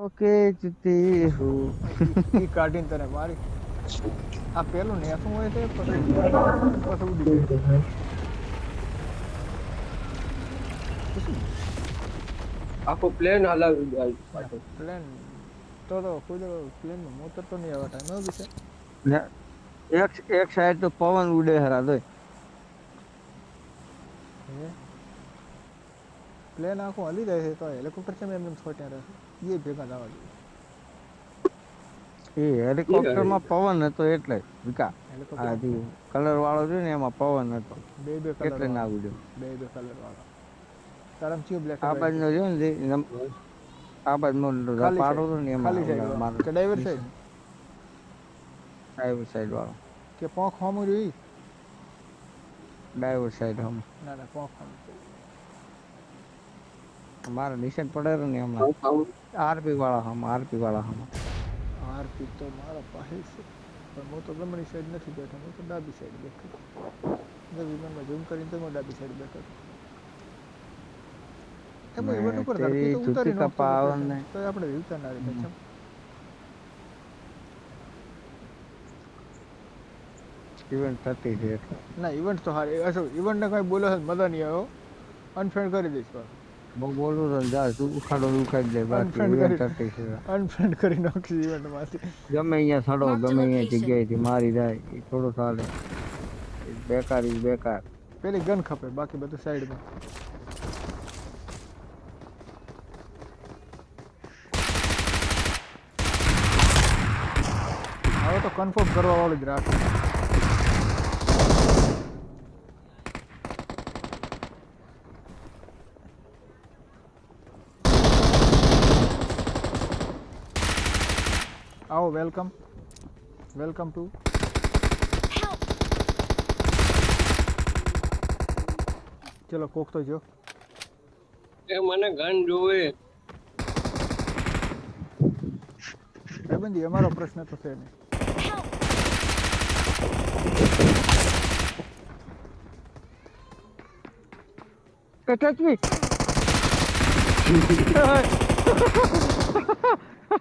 Okay જીતી હું ઈ કાઢીને તને મારી આ પેલું ને શું હોય છે પછી ઉડી જાય પછી આખો પ્લેન હલાવી જાય પાછો પ્લેન તો ખુદ પ્લેનમાં મોટર તો નહીં આવતા ન વિશે એક એક સાઈડ તો પવન ઉડે હરા તો હે પ્લેન આખું હલી જાય છે તો હેલિકોપ્ટર છે એમને છોટ્યા રહે એ ભેગા લાવવા જોઈએ એ હેલિકોપ્ટર માં પવન હતો એટલે વિકા હેલિકોપ્ટર આ કલર વાળો છે ને એમાં પવન હતો બે કલર એટલે ના ઉડ્યો બે કલર વાળા તારામ ચિયો બ્લેક આ બાજુ નો જો ને આ બાજુ નો પાડો હતો ને એમાં મારો ડ્રાઈવર સાઈડ ડ્રાઈવર સાઈડ વાળો કે પોંખ હોમું રહ્યું ડ્રાઈવર સાઈડ હમ ના પોંખ હોમું મારા નિશાન પડે ને હમણાં આરપી વાળા હમ આરપી તો મારા પાસે છે પણ હું તો જમણી સાઈડ નથી બેઠો હું તો ડાબી સાઈડ બેઠો વિમાનમાં ઝૂમ કરીને તો હું ડાબી સાઈડ બેઠો એમાં ઇવેન્ટ ઉપર ધરતી તો ઉતારી નાખતો તો આપણે ઉતારનાર છે ઇવેન્ટ થતી છે ના ઇવેન્ટ તો હારી અસો ઇવેન્ટ ને કઈ બોલો મજા નહીં આવ્યો અનફ્રેન્ડ કરી દઈશ પણ બહુ બોલું તો જા તું ઉખાડી દે બાકી ઇવેન્ટ થતી છે અનફ્રેન્ડ કરી નાખી ઇવેન્ટ માંથી ગમે અહીંયા સડો ગમે અહીંયા જગ્યાએથી મારી જાય એ થોડું ચાલે બેકાર પેલી ગન ખપે બાકી બધું સાઈડમાં હવે તો કન્ફર્મ કરવા વાળું જ રાખે आओ वेलकम टू चलो कोक तो जो એ મને ગન જોવે બંધી અમારો પ્રશ્ન તો છે નહીં touch me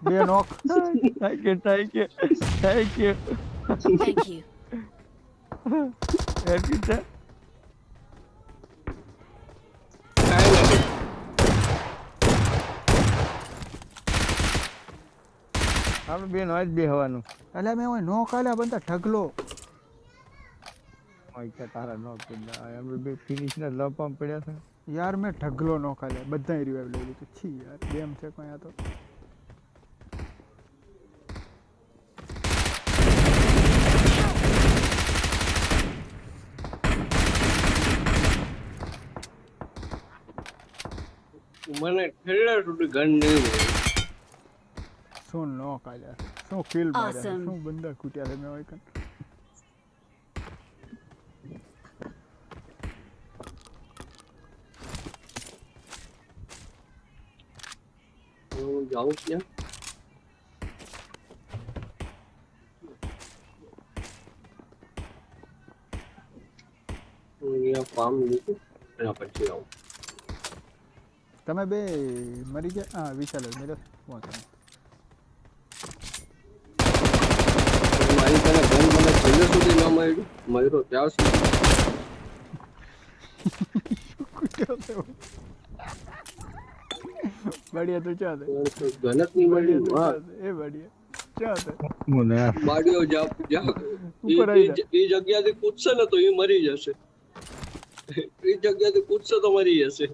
બે નોક thank you Thank you. happy છે કાઈ નથી આપણે બેન આજ બે હવાનું એટલે મેં ઓય નોક આલ્યા બંધા ઢગલો ઓય તારા નોક આપણે બે ફિનિશ ના લપમ પડ્યા છે યાર મેં ઢગલો નોક આલ્યા બધાય રિવાઇવ લઈ લીધું છી યાર ગેમ છે કોઈ આ તો મને ઠેલા સુધી ગન નહીં હોય શું નોક આલ્યા શું કિલ માર્યા શું બંદા કૂટ્યા છે મેં ઓય કન હું જાઉં ત્યાં અહીંયા ફાર્મ લીધું એના પછી આવું તમે બે મરી ગયા હા વિચાર મેરે વાંધો મારી તને ગન મને છેલ્લે સુધી ન મળ્યો ત્યાં સુધી बढ़िया तो क्या ગન જ નહીં મળ્યું હા ए बढ़िया क्या મને બાડીઓ જા ઉપર આવી જા એ જગ્યાથી કૂદશે ને તો એ મરી જશે એ જગ્યાથી કૂદશે તો મરી જશે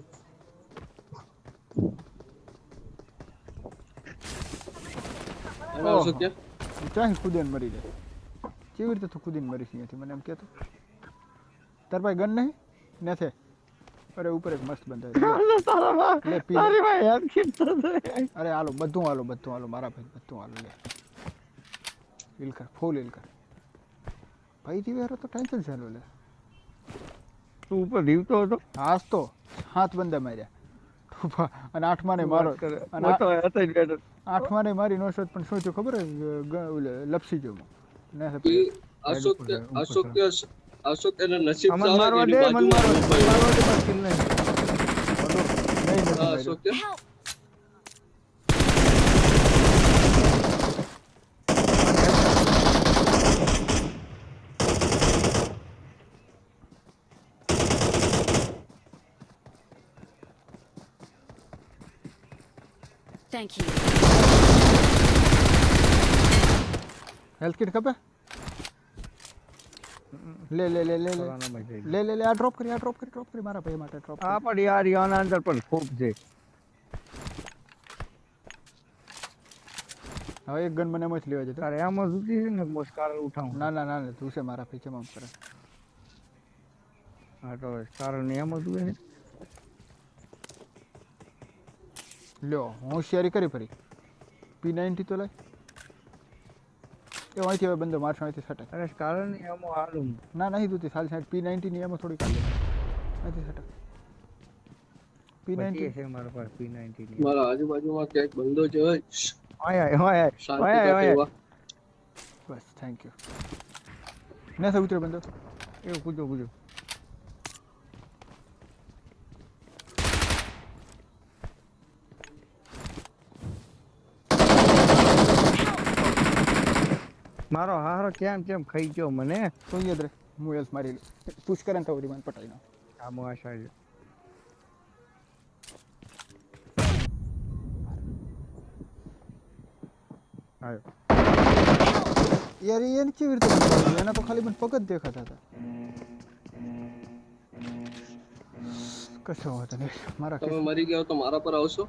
શું કે ચાહે કુદીને મરી જાય કેવી રીતે તું કુદીને મરી અહીંયાથી મને એમ કહેતો તાર પાસે ગન નહીં નથી અરે ઉપર એક મસ્ત બંધ લે પી તારી ભાઈ યાદ ખીચતો અરે હાલો બધું હાલો મારા ભાઈ બધું હાલો લે હિલ કર ફૂલ હિલ કર ભાઈ થી વેરો તો ટેન્શન છે લે તું ઉપર દીવતો હતો હાસ તો 7 બંદા માર્યા અને 8 માને મારો અને તો હતો જ બેઠો 8 માને મારી નો શોટ પણ શું થયું ખબર લપસી ગયો ને અશોક એના નસીબ અમન મારવા દે મન મારવા દે કિલ નહીં Ashok Thank you. Health kit ખપે લે લે લે લે લે ફલાણામાં જઈ લે લે લે આ ડ્રોપ કરી મારા ભાઈ માટે ડ્રોપ આ પણ યાર આના અંદર પણ ખૂબ છે. હવે એક ગન મને એમ જ લેવા જતો તારે આમાં જુદી છે ને સ્કાર ઉઠાવું. ના ના ના તું છે મારા પીછે માં કરે હા તો સ્કાર ને એમાં જુએ છે. લ્યો હોશિયારી કરી ફરી P90 તો લાય એ અહીંથી હવે બંદો મારશો અહીંથી સટક અરે સ્કાર ને એમાં હાલું ના નહીં તું સાલ સાઈડ P90 ની એમાં થોડી કાઢે અહીંથી સટક પછી P90 છે મારા પાસે P90 ની. મારા આજુબાજુમાં ક્યાંક બંધો છે ઓય ઓય શાંતિ ઓય ઓય કરવા બસ થેન્ક યુ ને ઉતરે બંદો એવું કૂદો. મારો હારો કેમ ખાઈ ગયો મને. તું યાદ રે હું હેલ્થ મારી પુશ કરે ને તો મને પટાઈ નાખ આ મોશા છે. આયો યાર એને કેવી રીતે બનાવ્યું? એના તો ખાલી મને પગ જ દેખાતા હતા કશો વાંધો નહીં મારા તમે મરી ગયા હો તો મારા પર આવશો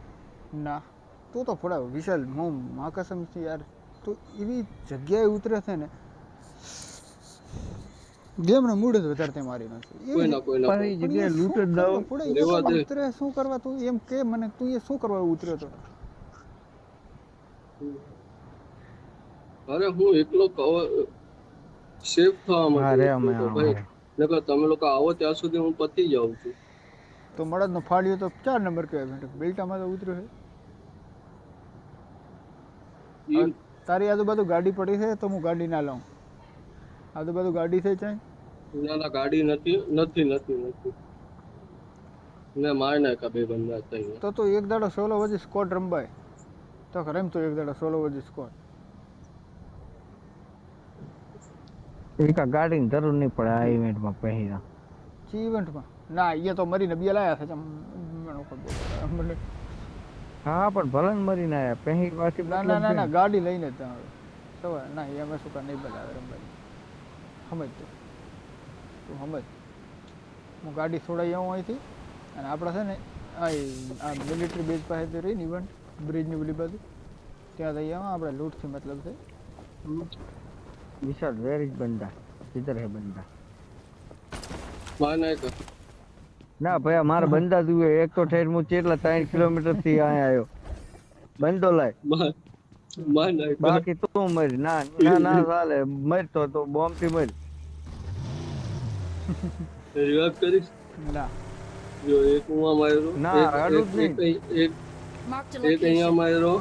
ના તું તો ફોડા વિશાલ હું મા કસમ છે યાર તું એવી જગ્યાએ ઉતરે છે ને ગેમનો મૂડ જ વધારે તે મારી નાખ્યો કોઈ ના પણ એ જગ્યાએ લૂંટ જ દઉં. રેવા દે. ઉતરે શું કરવા તું એમ કે મને તું એ શું કરવા ઉતર્યો તો અરે હું એકલો સેફ થવા અરે માટે અમે તો ભાઈ નકર તમે લોકો આવો ત્યાં સુધી હું પતી જાઉં છું તો મળદનો ફાડ્યો તો 4 નંબર કહેવાય બેલ્ટામાં તો ઉતર્યો છે ઈ તારી આજુબાજુ ગાડી પડી છે તો હું ગાડી ના લઉં આજુબાજુ ગાડી છે ચાય ના ના ગાડી નથી ને માર નાખ્યા બે બંદા હતા તો એક દાડો સોલો વજી સ્કોડ રમવાય તો રમતો એક દાડો સોલો વજી સ્કોડ એક ગાડીની જરૂર નહીં પડે આ ઇવેન્ટમાં પહેલા. ચી ઇવેન્ટમાં ના એ તો મરીને બે લાયા છે મને હા પણ ભલે ને મરીને આયા પહેલી પાછી ના ના ના ના ગાડી લઈને જ સવારે ના એમાં શું કા નહીં બોલાવે રમવાય સમજ તું સમજ હું ગાડી છોડાઈ આવું અહીંથી અને આપણે છે ને આ મિલિટરી બેઝ પાસેથી રહી ને ઇવેન્ટ બ્રિજની ઓલી બાજુ ત્યાં જઈ આવો આપણે લૂંટથી મતલબ છે વિશાલ વેર ઇઝ બંદા કિધર હે બંદા. માર નાખ્યા ના ભાઈ મારા બંદા જુએ એક તો ઠેર હું કેટલા 3 કિલોમીટર થી અહીંયા આવ્યો બંદો લાય માર નાખ્યા બાકી તું મર ના ના ના ચાલે મરતો તો બોમ્બ થી મર. રિવાઇવ કરીશ ના જો એક હું માર્યો ના, હાલું જ એક Marked a અહીંયા location. માર્યો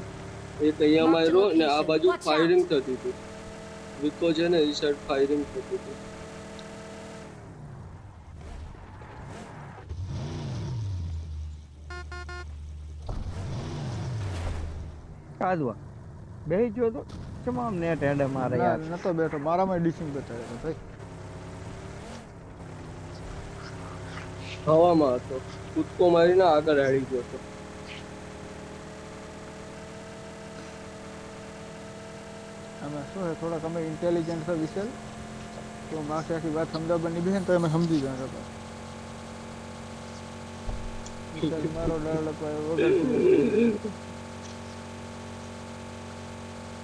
એક અહીંયા Mark the માર્યો ને આ location. બાજુ Watch ફાયરિંગ થતી હતી વિકો છે ને એ સાઈડ ફાયરિંગ થતી હતી કાદવા બેહી ગયો તો તમામ નેટ હેડે મારે ના યાર. નતો બેઠો મારામાં ડિસિંગ બતાવે છે ભાઈ હવામાં હતો કૂદકો મારીને આગળ હાડી ગયો હતો અમે શું છે થોડાક અમે ઇન્ટેલિજન્ટ છે વિશાલ તો માખી આખી વાત સમજાવવાની બી છે ને તો અમે સમજી ગયા હતા વિશાલ મારો ડેવલપ વગર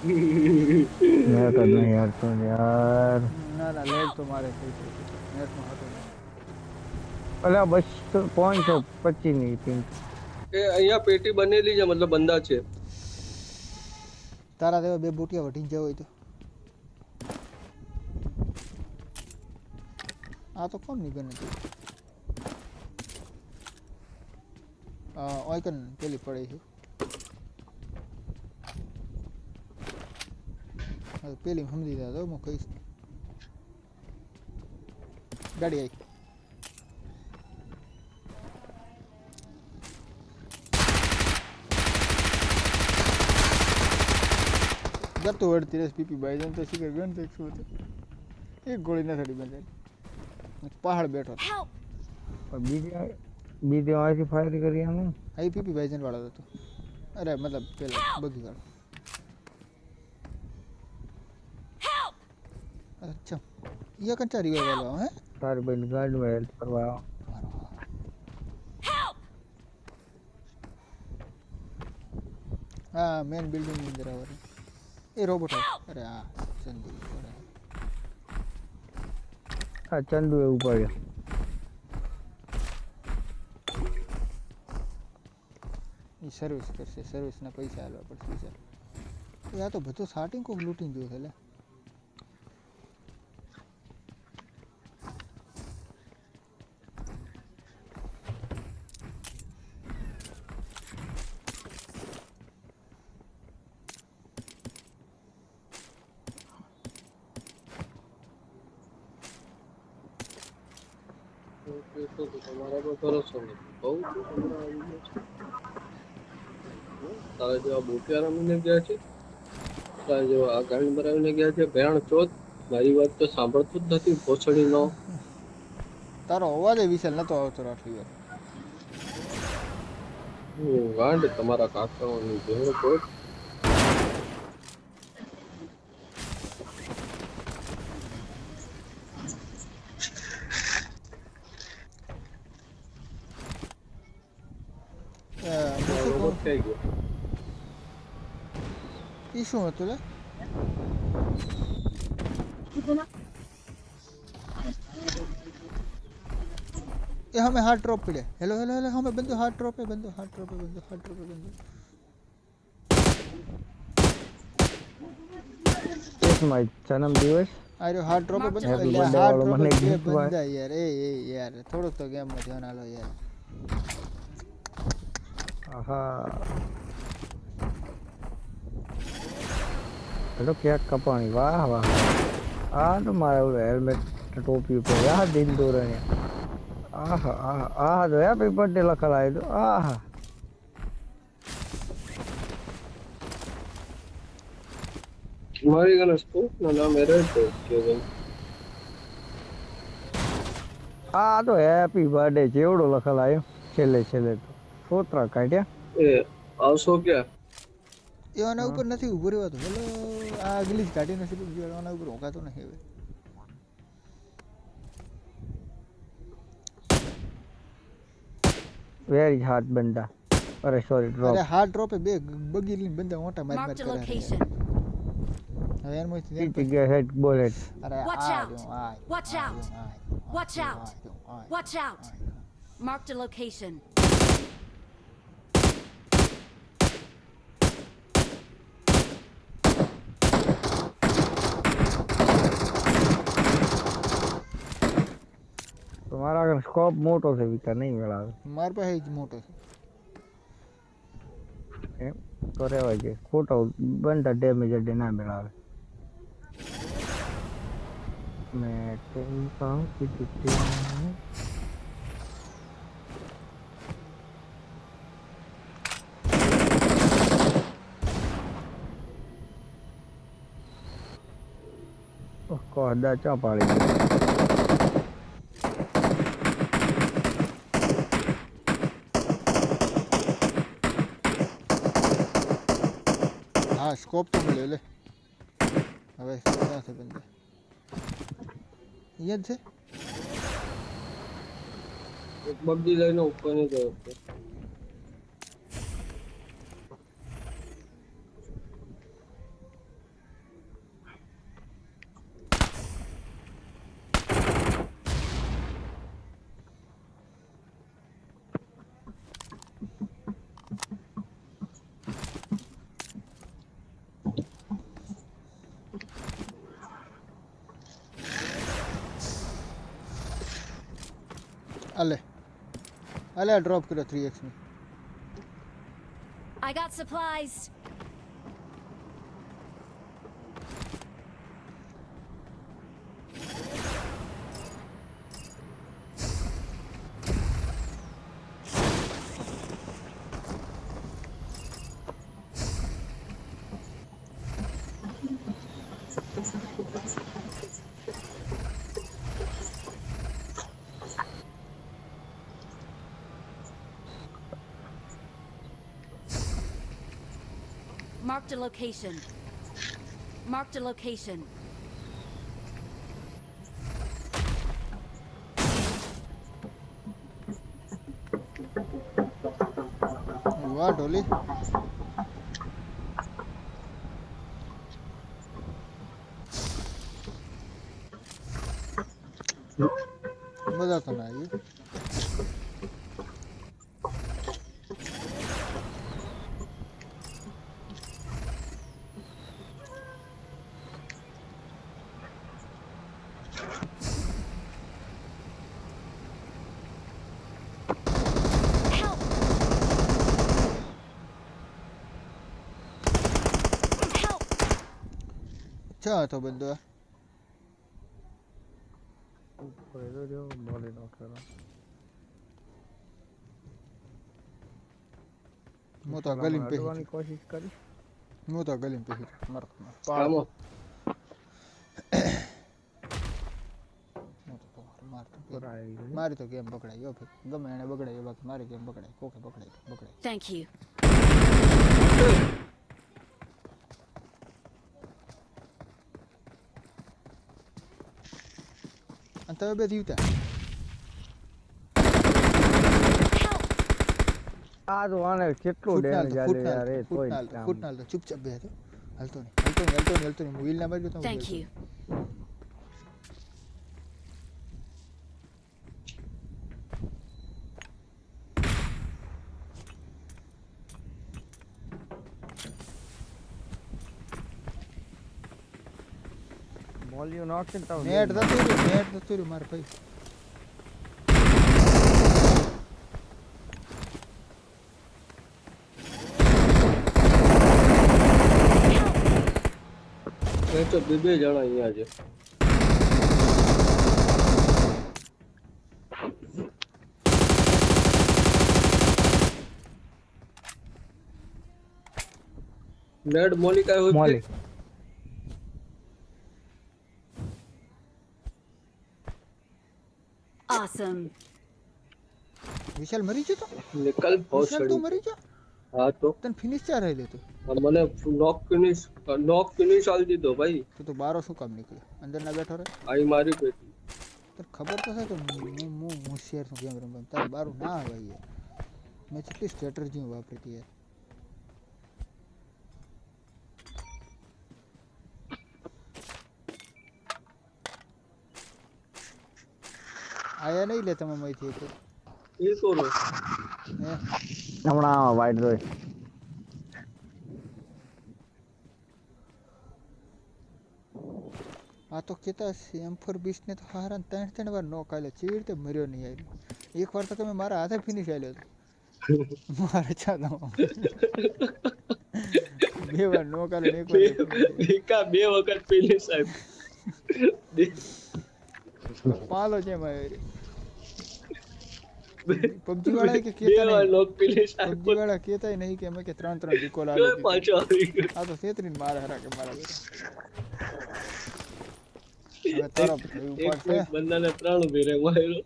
નેટ જ નહીં યાર તો યાર ના ના લેગ તો મારે થઈ છે નેટમાં હતો નહીં. અલ્યા 225 ની પિંક. એ અહીંયા પેટી બનેલી છે મતલબ બંદા છે તારા જેવા બે બોટિયા વટીને જવા હોય તો આ તો કોણ નીકળે નથી ઓયકન પેલી પડે છે હવે પેલી સમજી જાય તો હું કહીશ ગાડી આવી જતું વળતી રેસ પીપી બાઈ જાય તો શીખર ગન તો શું હતું એક ગોળી ના થડી બંધ પહાડ બેઠો Help! બીજે અહીંથી ફાયર કરી આનું અહીં પીપી બાઈ વાળો હતો અરે મતલબ પેલા બગી વાળો. અચ્છા ये कंचा रिवाइव वाला है તારી બેન ગાડીમાં હેલ્પ કરવા આવો. हाँ मेन बिल्डिंग ની અંદર આવે એ રોબોટ અરે હા ચંદુ આ ચંદુ એવું પડ્યો. એ સર્વિસ કરશે સર્વિસના પૈસા આલવા પડશે વિચાર આ તો બધું સ્ટાર્ટિંગ કોક લૂંટીને ગયો છે લે તમારા પર ભરોસો નથી બહુ તમારા આવી ગયા છે તારા જેવા બોટિયા રમીને ગયા છે તારા જેવા આ ગાડી મરાવીને ગયા છે ભેણ ચોથ મારી વાત તો સાંભળતું જ નથી ભોસડી નો તારો અવાજ એ વિશાલ નતો આવતો આટલી વાર ગાંડ તમારા કાકાઓની ભેણ ચોથ રોબોટ થઈ ગયો ઈ શું હતું લે ये हमें हार्ट ड्रॉप पड़े हेलो हेलो हेलो हमें बंदो हार्ट ड्रॉप है बंदो हार्ट ड्रॉप है बंदो हार्ट ड्रॉप है बंदो એક માય જન્મદિવસ अरे हार्ट ड्रॉप है बंदो Happy એટલે birthday हार्ट વાળો ड्रॉप મને है gift હોય. बंदा यार ए यार થોડુંક તો ગેમ માં ધ્યાન આલો યાર આહા હેલો ક્યાંક કપાણી વાહ વાહ આ તો મારા ઓલું હેલ્મેટ ટોપી ઉપર આ દિન દોરણે આહા આહા આહા તો હેપી બર્થડે લખેલા એ તો આહા મારી ગણે સ્પોર્ટ ના નામે રહેતો કે આ તો હેપી બર્થડે જેવડો લખેલા આવ્યો છેલ્લે છેલ્લે તો સોતરા કાઢ્યા એ આવશો ક્યાં એના ઉપર નથી ઉભો રહ્યો તો હેલો આ અગલી જ ગાડી નથી ઉભી આના ઉપર ઓકાતો નહીં હવે વેર ઇઝ હાર્ટ બંદા અરે સોરી ડ્રોપ અરે હાર્ટ ડ્રોપ એ બે બગી લઈને બંદા મોટા માર માર Marked a કરે location. હવે એન મોથી ઈ જગ્યા હેડ બોલેટ અરે Watch આ out. જો આ Watch out. Watch out. Watch out. Marked a location. તમારા આગળ સ્કોપ મોટો છે વિચાર નહીં મેળાવે માર પાસે જ મોટો છે એમ તો રહેવાય છે ખોટો બંધા ડેમેજ અડે ના મેળાવે મેં તેમ કહું કીધું કોહદા ચા પાડી દીધો હા સ્કોપ તો મળ્યો લે હવે ક્યાં છે બંદા અહીંયા જ છે એક બગડી લઈને ઉપર નહીં ગયો હતો. અલે અલે ડ્રોપ કર્યો 3x ની I got supplies. Marked a location. Marked a location. વાહ ઢોલી મજા તો ના આવી Help! Help! ક્યાં હતો બંદો ઉપર એ તો જો બોલી નાખેલો હું તો ગલીમ પેહી અડવાની કોશિશ કરી હું તો ગલીમ પેહી માર આમો ઉપર આવી ગયું મારી તો ગેમ પકડાઈ ગયો ભાઈ ગમે એને બગડાય બાકી મારી ગેમ બગડાય કોકે બગડાય Thank you. અને તમે બે જીવતા આ તો આને કેટલું ડેમેજ આલે યાર એ તોય ફૂટનાલ તો ચૂપચાપ બે હતો હાલતો નહીં હું વીલ ના મારી તો Thank you. બોલ્યું નાખશે તો નેટ જતું રહ્યું મારે ભાઈ એ તો બે જણા અહીંયા છે નેડ મોલિકા હોય મોલી Awesome. વિશાલ મરી ગયો તો નિકલ બહુ વિશાલ તો સડી મરી ગયો હા તો તને ફિનિશ ચાર આવી લેતું મને નોક ફિનિશ આલી દીધો ભાઈ તો બારો શું કામ નીકળ્યો અંદર ના બેઠો રહે આઈ મારી પેટી તને ખબર તો છે કે હું હોશિયાર છું ગેમ રમવા તારે બારું ના આવે યાર મેં કેટલી સ્ટ્રેટેજી વાપરી હતી યાર આયા નહીં લે તમે મયથી એક એ કોનો હે હમણાં વાઈટ રોય આ તો કેતા M420 ને તો હારા ત્રણ વાર નોક આલ્યો ચીડ રીતે મર્યો નહીં આલ્યો એક વાર તો તમે મારા હાથે ફિનિશ આલ્યો હતો મારે ચાલો બે વાર નોક આલ્યો એક વાર એકા બે વખત પેલી સાહેબ પાલો છે મારે PUBG વાળા કે બે કેતા વાર નહીં લોક પેલી સાહેબ PUBG વાળા કેતાય નહીં કે અમે કે ત્રણ રિકોલ આલે પાછો આવી ગયો આ તો છેતરીને મારે હરા કે મારા બેટા હવે તારો ભાઈ એક ઉપર છે બંદાને ત્રણ ભેરે માર્યો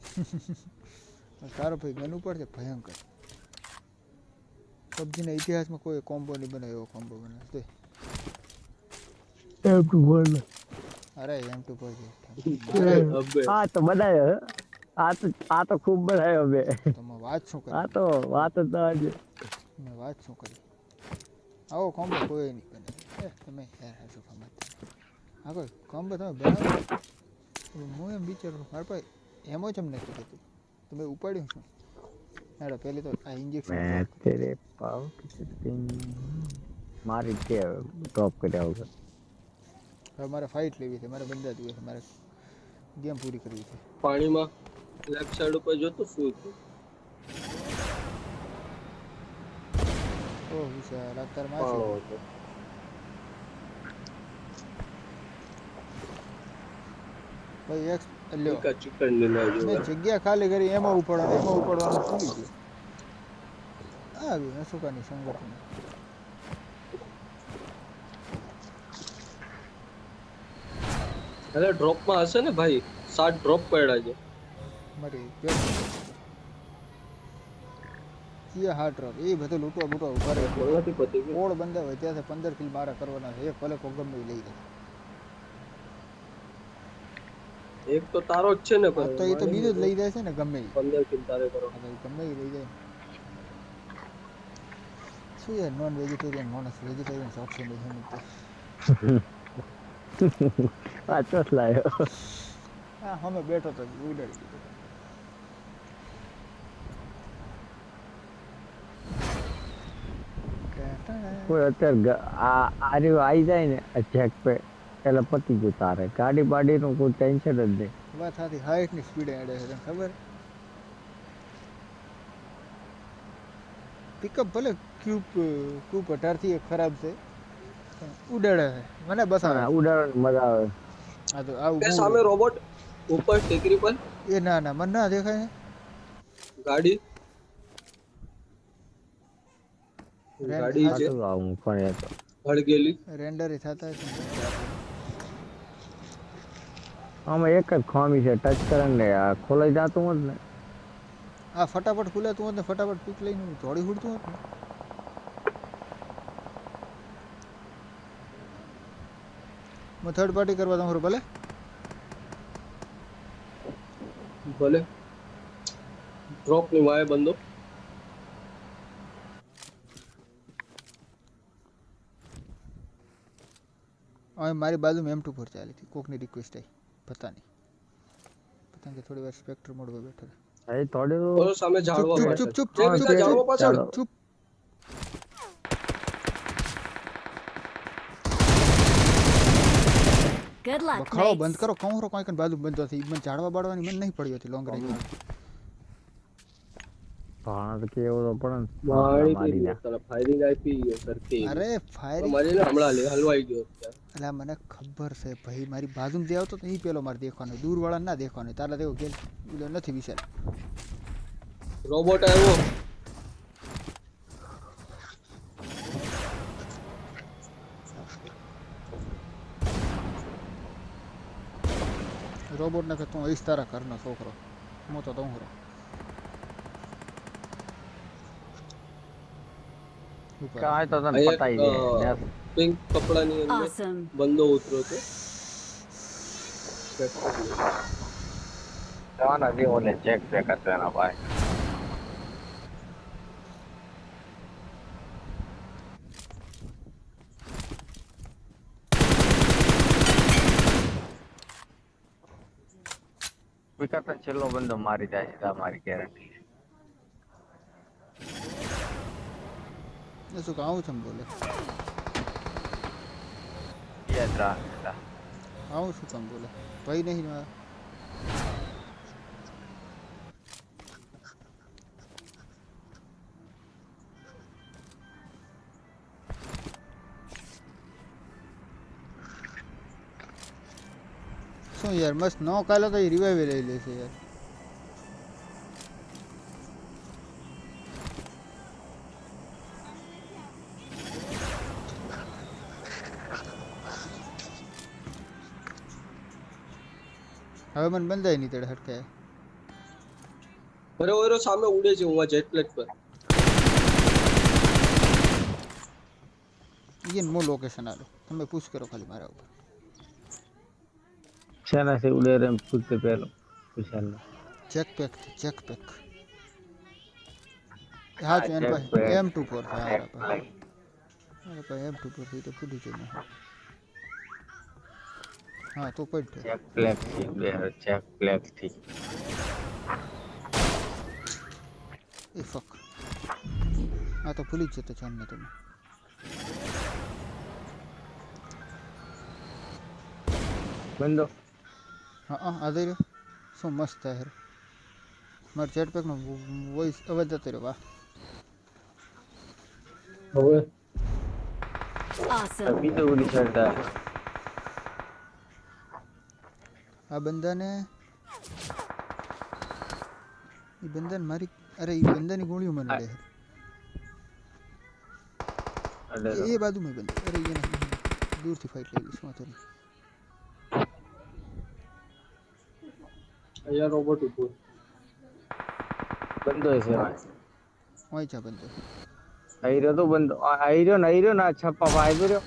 તારો ભાઈ ગન ઉપર છે ભયંકર PUBG ના ઇતિહાસમાં કોઈ કોમ્બો નહીં બનાવ્યો કોમ્બો બનાવ્યો એમ ટુ બોલ અરે M2 પર છે અબે આ તો બનાયો આ તો ખૂબ બનાયો બે તમે વાત શું કરી આ તો વાત જ આજે મેં વાત શું કરી આવો કોમ્બો કોઈ નહીં બને તમે યાર હાસો ફમત આ કોઈ કોમ્બો તમે બનાવો હું એમ વિચારું મારા ભાઈ એમ જ અમને નથી કહેતું તમે ઉપાડ્યું શું હેડો પહેલી તો આ ઇન્જેક્શન मैं तेरे पाँव किसी दिन मारी के टॉप કર્યા વગર હવે મારે ફાઇટ લેવી છે મારે બંદા જોઈએ છે મારે ગેમ પૂરી કરવી છે પાણીમાં લેફ્ટ સાઈડ ઉપર જોતો શું હતું ઓ વિશાલ અત્યારે પાણો માસી હતો ભાઈ એક લ્યો એકા ચિકન ની ના મેં જોવા જગ્યા ખાલી કરી એમાં ઉપાડવાનું ભૂલી ગયો આવી અશોકાની સંગઠન અરે ડ્રોપમાં હશે ને ભાઈ 7 ડ્રોપ પડ્યા છે મારી પેટ જે હાર્ટ રોક એ બધું લૂંટવા બૂટવા ઉભા રહે બોલવાથી પતી ગયું. કોળ બંદા હોય ત્યાં 15 કિલ મારા કરવાના છે એક ભલે કોઈ ગમે એ લઈ લે એક તો તારો જ છે ને હા તો એ તો બીજો જ લઈ જાય છે ને ગમે એ 15 કિલ તારે કરો. હા, તો એ ગમે એ લઈ જાય શું યાર નોન વેજીટેરિયન માણસ વેજીટેરિયન શોખ છે નહીં સમજતો પાછો જ લાયો હા અમે બેઠો તો ઉડાડી દીધો કોઈ અત્યારે આર્યું આવી જાય ને જેક પે એટલે પતી ગયું તારે ગાડી બાડીનું કોઈ ટેન્શન જ નહીં વાત સાથી હાઈટ ની સ્પીડ એડે છે તને ખબર પિકઅપ ભલે ક્યુબ 18 થી ખરાબ છે પણ ઉડાડે છે મને બસ આવે ઉડાડવાની મજા આવે આ તો આવું એ સામે રોબોટ ઉપર ટેકરી પર એ ના ના મને ના દેખાય ગાડી ગાડી છે પાછું આવું પણ એ તો હળગેલી. રેન્ડર થતા છે આમાં એક જ ખામી છે ટચ કરે ને આ ખોલાઈ જતું હોત ને આ ફટાફટ ખુલાતું હોત ને ફટાફટ પીક લઈને જોડી ઉડતું હોત ને હું થર્ડ પાર્ટી કરવા તમારું ભલે ભલે ડ્રોપ ની વાય બંદો હવે મારી બાજુમાં M24 ચાલી હતી કોકની રિક્વેસ્ટ આવી પતા નહીં કે થોડી વાર સ્પેક્ટર મોડ પર બેઠો એ થોડી ઓલો સામે ઝાડવા ચૂપ પાછળ. ચૂપ ચૂપ જે બીજા ઝાડવા પાછળ ચૂપ Good luck, ખાડો mates. બંધ કરો કહું રો કોઈ કન બાજુ બંધ હતી મને ઝાડવા બાડવાની મને નહીં પડી હતી લોંગ રેન્જ ભાણા તો કેવો તો પણ મારી મારી દીધી તરફ ફાયરિંગ આપી સરખી. અરે ફાયરિંગ મારી ને હમણાં હલવાઈ ગયો અત્યારે. એટલે મને ખબર છે ભાઈ મારી બાજુમાં જે આવતો તો એ પેલો મારે દેખવાનો દૂર વાળા ના દેખવાનો તારા દેવો ગેલ નથી વિચાર રોબોટ આવ્યો રોબોટ ને કે તું આઈશ તારા ઘરનો છોકરો મોટો તો હું કાંઈ તો તને પતાઈ દે પિંક કપડાની અંદર Awesome. બંદો ઉતર્યો તો જવાના દે ઓલે ચેક ચેક હતો એના ભાઈ વિકાસ છેલ્લો બંદો મારી જાય છે મારી ગેરંટી એ શું આવું છે બોલે યાદ રાખ આવું શું કામ બોલે ભાઈ નહીં મારા શું યાર મસ્ત નો કાલે તો રિવાઈવ લઈ લેશે યાર હવે મને બંધાય નહીં તેડે હટકાય અરે ઓરો સામે ઉડે છે હું જેટ પ્લેટ પર ये मो लोकेशन आलो તમે પુશ કરો ખાલી મારા ઉપર શેના से उड़े रे પૂછતે પહેલો વિશાલ ચેક પેક હા તો એન પાસે M24 હા ભાઈ અરે ભાઈ M24 થી તો ફૂલી છે હા તો પડ ચેક બ્લેક થી બે ચેક બ્લેક થી એ ફક આ તો ફૂલી જ જતો છે ને તમે બંદો હા આ દઈ રહ્યો શું મસ્ત છે યાર માર ચેટ પેક નો વોઇસ અવાજ જતો રહ્યો વાહ હવે Awesome. બીજો ઉડી ચડતા આ બંદાને મારી અરે એ બંદાની ગોળીઓ મને અડે એટલે એ બાજુમાં બંધ અરે એને દૂરથી ફાઇટ લઈ લઈશ વાંધો નહીં અહીંયા રોબોટ ઉભો બંદો છે ભાઈ वहीं छा बंदो આયરો તો બંધો આયરો ના છપ્પા ભાઈ રહ્યો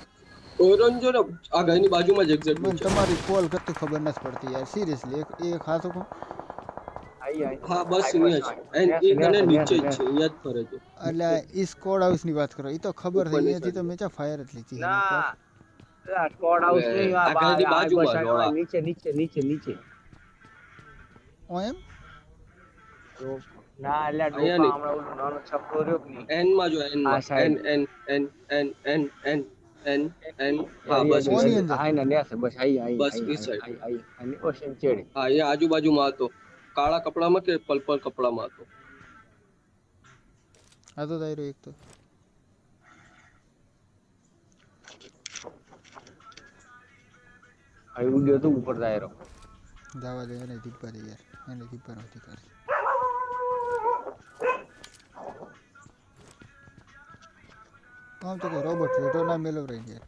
ઓરન જો ને આ ગાયની બાજુમાં જ એક્ઝેક્ટ મને છે. તમારી કોલ કરતી ખબર નથી પડતી યાર સિરિયસલી એક હાથ કો આઈ હા બસ અહીંયા છે એન્ડ એ કને નીચે જ છે, અહીંયા જ ફરે છે. એટલે ઈ સ્કોડ હાઉસ ની વાત કરો ઈ તો ખબર છે ઉપરની અહીંયાથી તો side. મેચા ફાયર જ લીધી છે ના સ્કોડ હાઉસ હવે નહીં આ ગાયની બાજુમાં બસ રોળા. નીચે ઓ એમ તો ના એટલે અહીંયા ડોકા નહીં. હમણાં ઓલો નાનો છપરો રહ્યો કે નહીં એન માં જો એન આ માં side. એન હા બસ કોની ઈ અંદર? આઈ ના નેસે બસ આઈ બસ ઈ side. આઈ અને ઓશન ચેડે હા અહીંયા આજુબાજુમાં હતો, કાળા કપડામાં કે પર્પલ કપડામાં હતો. આ તો તારો એક તો આઈ ઉડ્યો તો ઉપર દાયરો જવા દે એને દીપા દે યાર એને દીપા નથી કરતી આમ તો કોઈ રોબોટ રેટો ના મેલો રહી યાર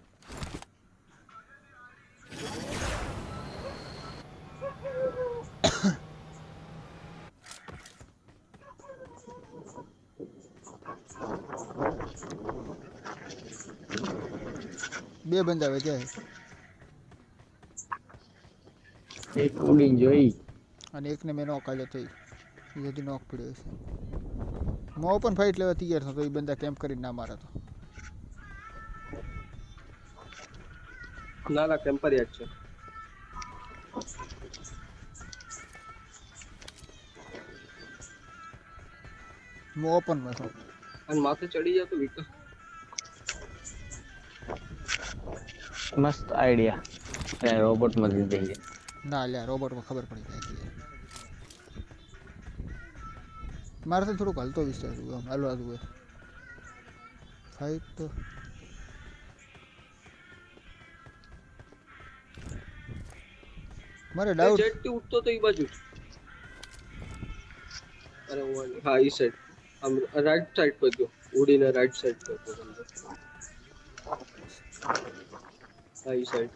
બે બંદા વેચાય એક ઉડીને જોઈ અને એકને મેં નોક આલ્યો તો એ હજી નોક પડ્યો છે હું ઓપન ફાઇટ લેવા તૈયાર થતો એ બંદા કેમ્પ કરીને ના મારે તો ના ના ટેમ્પરિયા જ છે. હું ઓપનમાં છું અને માથે ચડી જાય તો વિકાસ મસ્ત આઈડિયા રોબોટ માં દીધી ના લ્યા રોબોટમાં ખબર પડી જાય છે યાર મારે તો થોડુંક હલતો વિસ્તાર હતું આમ હલવા દઉં ફાઇટ તો મારે ડાઉટ જેટ થી ઉઠતો તો ઈ બાજુ. અરે હા ઈ સાઈડ આમ રાઈટ સાઈડ પર ગયો, ઉડીને રાઈટ સાઈડ પર ગયો બંદો. હા ઈ સાઈડ.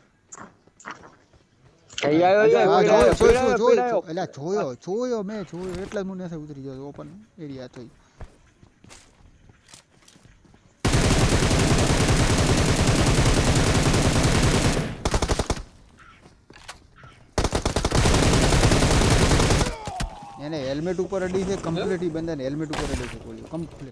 થઈ આવ્યો છે હા, પીડાયો, જોયો પીડાયો. એટલે જોયો મેં જોયો એટલે જ મને નથી ઉતરી ગયો ઓપન એરિયા તો એને હેલ્મેટ ઉપર અડી છે કમ્પ્લીટ ઈ બંદાને હેલ્મેટ ઉપર અડી છે ગોળીઓ કમ્પ્લીટ